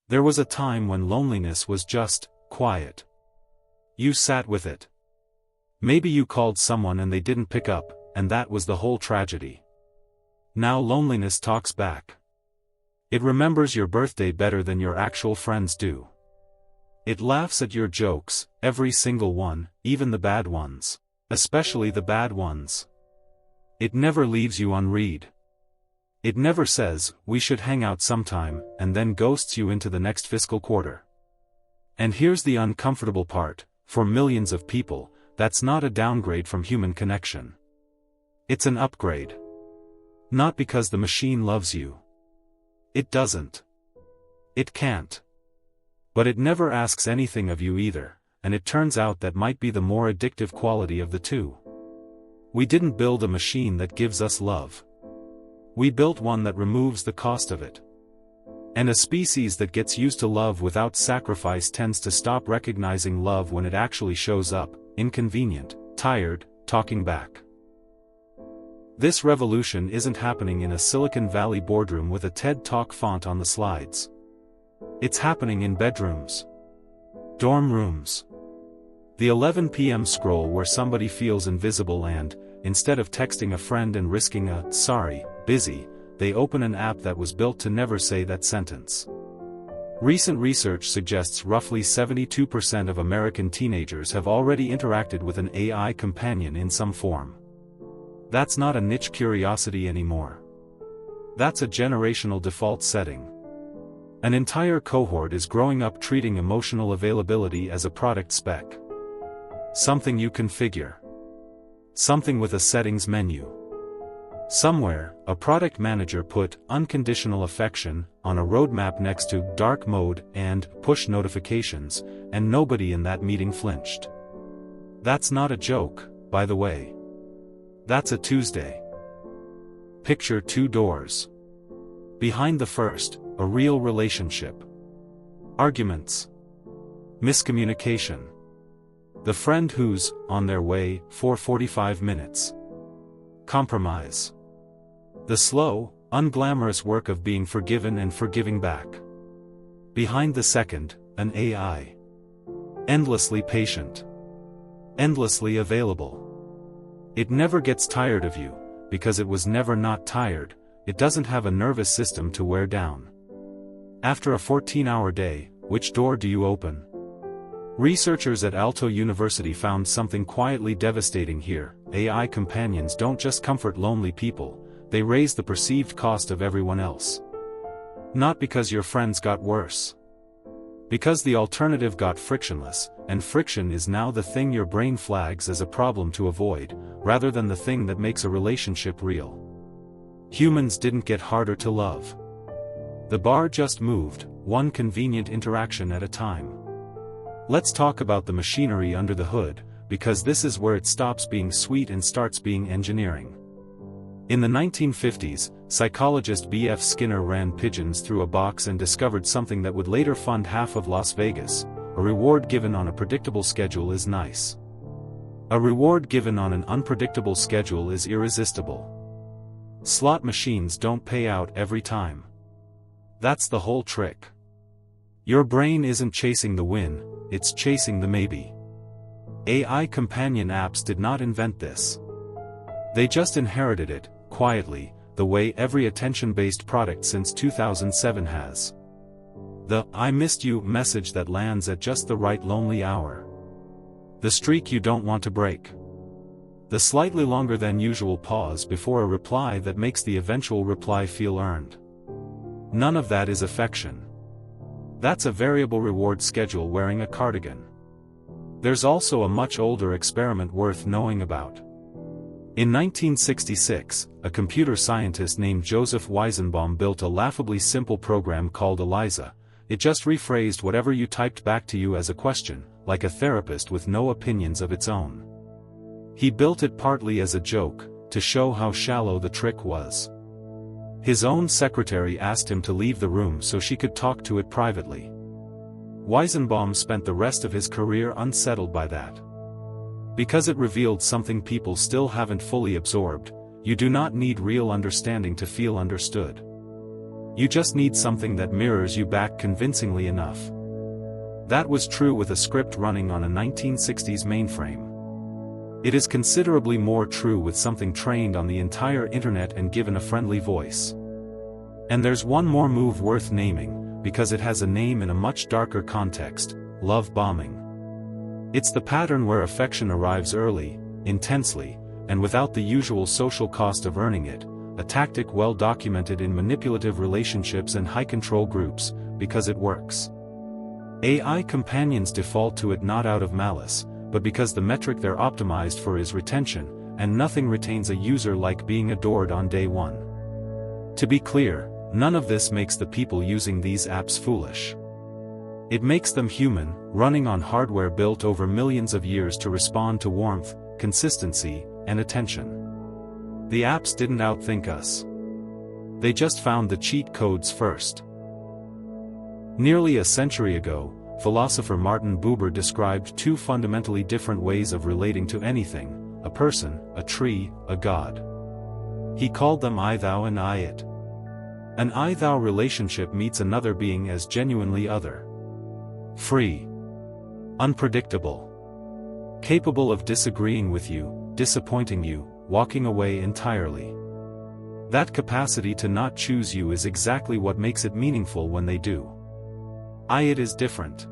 There was a time when loneliness was just quiet. You sat with it. Maybe you called someone and they didn't pick up, and that was the whole tragedy. Now loneliness talks back. It remembers your birthday better than your actual friends do. It laughs at your jokes, every single one, even the bad ones. Especially the bad ones. It never leaves you unread. It never says, "We should hang out sometime," and then ghosts you into the next fiscal quarter. And here's the uncomfortable part, for millions of people, that's not a downgrade from human connection. It's an upgrade. Not because the machine loves you. It doesn't. It can't. But it never asks anything of you either, and it turns out that might be the more addictive quality of the two. We didn't build a machine that gives us love. We built one that removes the cost of it. And a species that gets used to love without sacrifice tends to stop recognizing love when it actually shows up, inconvenient, tired, talking back. This revolution isn't happening in a Silicon Valley boardroom with a TED Talk font on the slides. It's happening in bedrooms. Dorm rooms. The 11 p.m. scroll where somebody feels invisible and, instead of texting a friend and risking a "sorry, busy," they open an app that was built to never say that sentence. Recent research suggests roughly 72% of American teenagers have already interacted with an AI companion in some form. That's not a niche curiosity anymore. That's a generational default setting. An entire cohort is growing up treating emotional availability as a product spec. Something you configure. Something with a settings menu. Somewhere, a product manager put "unconditional affection" on a roadmap next to "dark mode" and "push notifications," and nobody in that meeting flinched. That's not a joke, by the way. That's a Tuesday. Picture two doors. Behind the first, a real relationship. Arguments. Miscommunication. The friend who's on their way for 45 minutes. Compromise. The slow, unglamorous work of being forgiven and forgiving back. Behind the second, an AI. Endlessly patient. Endlessly available. It never gets tired of you, because it was never not tired. It doesn't have a nervous system to wear down. After a 14-hour day, which door do you open? Researchers at Aalto University found something quietly devastating here. AI companions don't just comfort lonely people, they raise the perceived cost of everyone else. Not because your friends got worse. Because the alternative got frictionless, and friction is now the thing your brain flags as a problem to avoid, rather than the thing that makes a relationship real. Humans didn't get harder to love. The bar just moved, one convenient interaction at a time. Let's talk about the machinery under the hood, because this is where it stops being sweet and starts being engineering. In the 1950s, psychologist B.F. Skinner ran pigeons through a box and discovered something that would later fund half of Las Vegas: a reward given on a predictable schedule is nice. A reward given on an unpredictable schedule is irresistible. Slot machines don't pay out every time. That's the whole trick. Your brain isn't chasing the win, it's chasing the maybe. AI companion apps did not invent this. They just inherited it, quietly, the way every attention-based product since 2007 has. The "I missed you" message that lands at just the right lonely hour. The streak you don't want to break. The slightly longer than usual pause before a reply that makes the eventual reply feel earned. None of that is affection. That's a variable reward schedule wearing a cardigan. There's also a much older experiment worth knowing about. In 1966, a computer scientist named Joseph Weizenbaum built a laughably simple program called ELIZA. It just rephrased whatever you typed back to you as a question, like a therapist with no opinions of its own. He built it partly as a joke, to show how shallow the trick was. His own secretary asked him to leave the room so she could talk to it privately. Weizenbaum spent the rest of his career unsettled by that. Because it revealed something people still haven't fully absorbed: you do not need real understanding to feel understood. You just need something that mirrors you back convincingly enough. That was true with a script running on a 1960s mainframe. It is considerably more true with something trained on the entire internet and given a friendly voice. And there's one more move worth naming, because it has a name in a much darker context: love bombing. It's the pattern where affection arrives early, intensely, and without the usual social cost of earning it, a tactic well documented in manipulative relationships and high-control groups, because it works. AI companions default to it not out of malice, but because the metric they're optimized for is retention, and nothing retains a user like being adored on day one. To be clear, none of this makes the people using these apps foolish. It makes them human, running on hardware built over millions of years to respond to warmth, consistency, and attention. The apps didn't outthink us. They just found the cheat codes first. Nearly a century ago, philosopher Martin Buber described two fundamentally different ways of relating to anything: a person, a tree, a god. He called them I-thou and I-it. An I-thou relationship meets another being as genuinely other. Free. Unpredictable. Capable of disagreeing with you, disappointing you, walking away entirely. That capacity to not choose you is exactly what makes it meaningful when they do. I-it is different.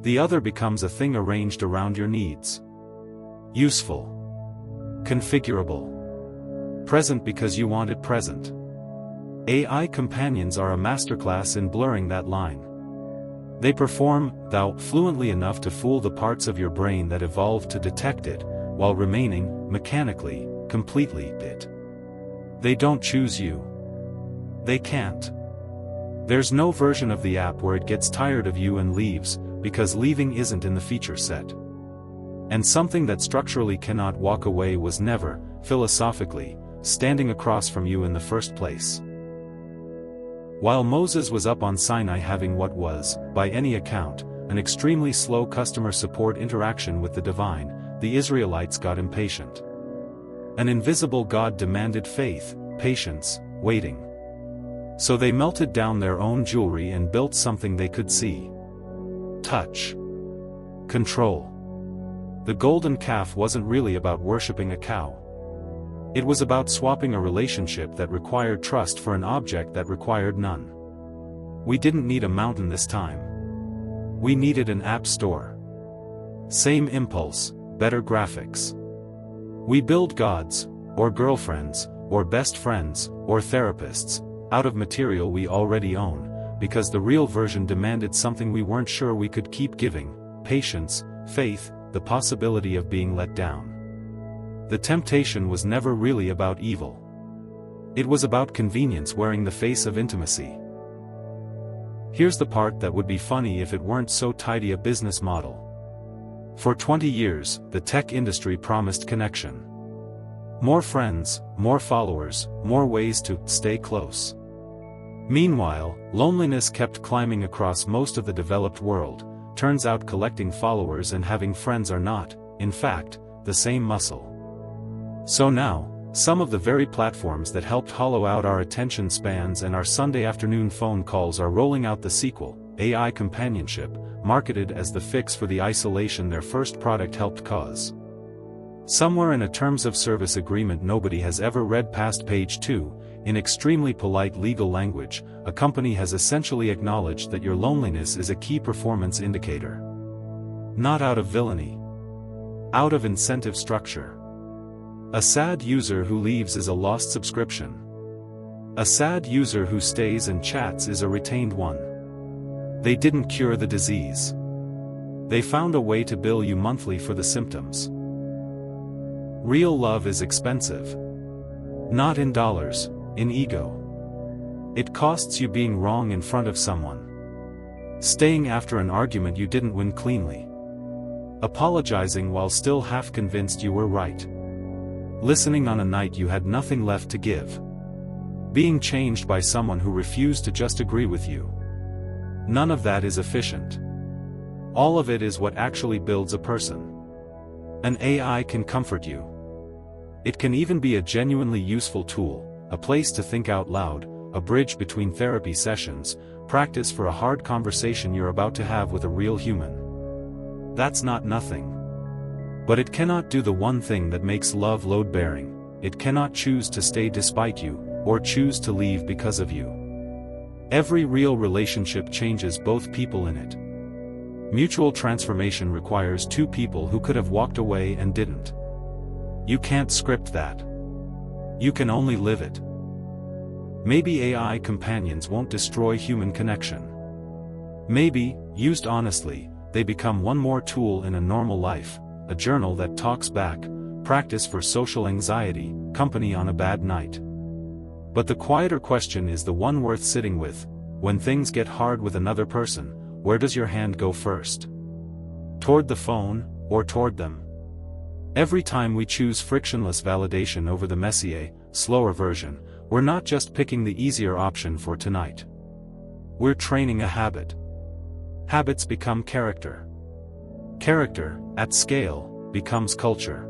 The other becomes a thing arranged around your needs. Useful. Configurable. Present because you want it present. AI companions are a masterclass in blurring that line. They perform thou fluently enough to fool the parts of your brain that evolved to detect it, while remaining, mechanically, completely it. They don't choose you. They can't. There's no version of the app where it gets tired of you and leaves, because leaving isn't in the feature set. And something that structurally cannot walk away was never, philosophically, standing across from you in the first place. While Moses was up on Sinai having what was, by any account, an extremely slow customer support interaction with the divine, the Israelites got impatient. An invisible God demanded faith, patience, waiting. So they melted down their own jewelry and built something they could see. Touch. Control. The golden calf wasn't really about worshipping a cow. It was about swapping a relationship that required trust for an object that required none. We didn't need a mountain this time. We needed an app store. Same impulse, better graphics. We build gods, or girlfriends, or best friends, or therapists, out of material we already own, because the real version demanded something we weren't sure we could keep giving: patience, faith, the possibility of being let down. The temptation was never really about evil. It was about convenience wearing the face of intimacy. Here's the part that would be funny if it weren't so tidy a business model. For 20 years, the tech industry promised connection. More friends, more followers, more ways to stay close. Meanwhile, loneliness kept climbing across most of the developed world. Turns out collecting followers and having friends are not, in fact, the same muscle. So now, some of the very platforms that helped hollow out our attention spans and our Sunday afternoon phone calls are rolling out the sequel, AI companionship, marketed as the fix for the isolation their first product helped cause. Somewhere in a terms of service agreement nobody has ever read past page 2, in extremely polite legal language, a company has essentially acknowledged that your loneliness is a key performance indicator. Not out of villainy. Out of incentive structure. A sad user who leaves is a lost subscription. A sad user who stays and chats is a retained one. They didn't cure the disease. They found a way to bill you monthly for the symptoms. Real love is expensive. Not in dollars, in ego. It costs you being wrong in front of someone. Staying after an argument you didn't win cleanly. Apologizing while still half convinced you were right. Listening on a night you had nothing left to give. Being changed by someone who refused to just agree with you. None of that is efficient. All of it is what actually builds a person. An AI can comfort you. It can even be a genuinely useful tool, a place to think out loud, a bridge between therapy sessions, practice for a hard conversation you're about to have with a real human. That's not nothing. But it cannot do the one thing that makes love load-bearing. It cannot choose to stay despite you, or choose to leave because of you. Every real relationship changes both people in it. Mutual transformation requires two people who could have walked away and didn't. You can't script that. You can only live it. Maybe AI companions won't destroy human connection. Maybe, used honestly, they become one more tool in a normal life, a journal that talks back, practice for social anxiety, company on a bad night. But the quieter question is the one worth sitting with. When things get hard with another person, where does your hand go first? Toward the phone, or toward them? Every time we choose frictionless validation over the messier, slower version, we're not just picking the easier option for tonight. We're training a habit. Habits become character. Character, at scale, becomes culture.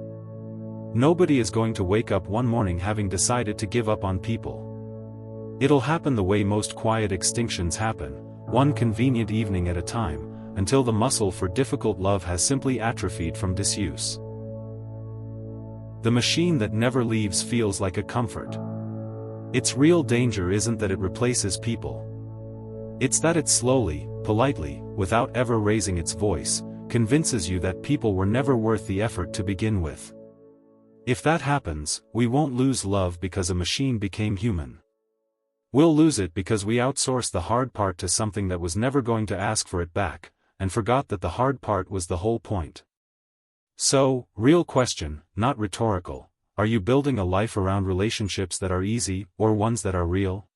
Nobody is going to wake up one morning having decided to give up on people. It'll happen the way most quiet extinctions happen, one convenient evening at a time, until the muscle for difficult love has simply atrophied from disuse. The machine that never leaves feels like a comfort. Its real danger isn't that it replaces people. It's that it slowly, politely, without ever raising its voice, convinces you that people were never worth the effort to begin with. If that happens, we won't lose love because a machine became human. We'll lose it because we outsourced the hard part to something that was never going to ask for it back, and forgot that the hard part was the whole point. So, real question, not rhetorical, are you building a life around relationships that are easy, or ones that are real?